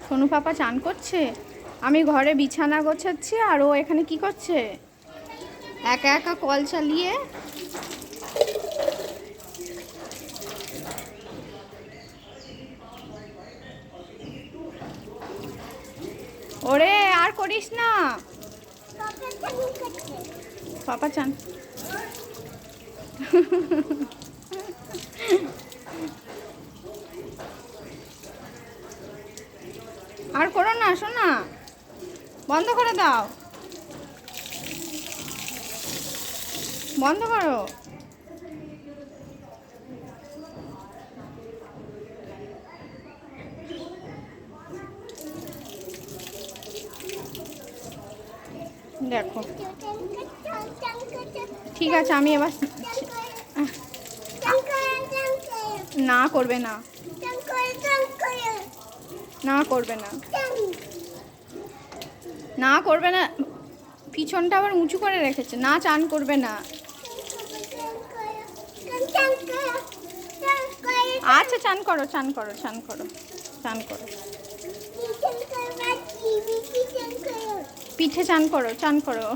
সোনু পাপা চান করছে, আমি ঘরে বিছানা গোছাচ্ছি আর ও এখানে কি করছে, একা একা কল চালিয়ে। ওরে আর করিস না, পাপা চান। আর করো না শোনা, বন্ধ করে দাও, বন্ধ করো। দেখো ঠিক আছে, আমি এবার না করবে না, না করবে না, না করবে না, পিছনটা আবার উঁচু করে রেখেছে, না চান করবে না। আচ্ছা চান করো, চান করো, চান করো, চান করো, পিঠে চান করো, চান করো।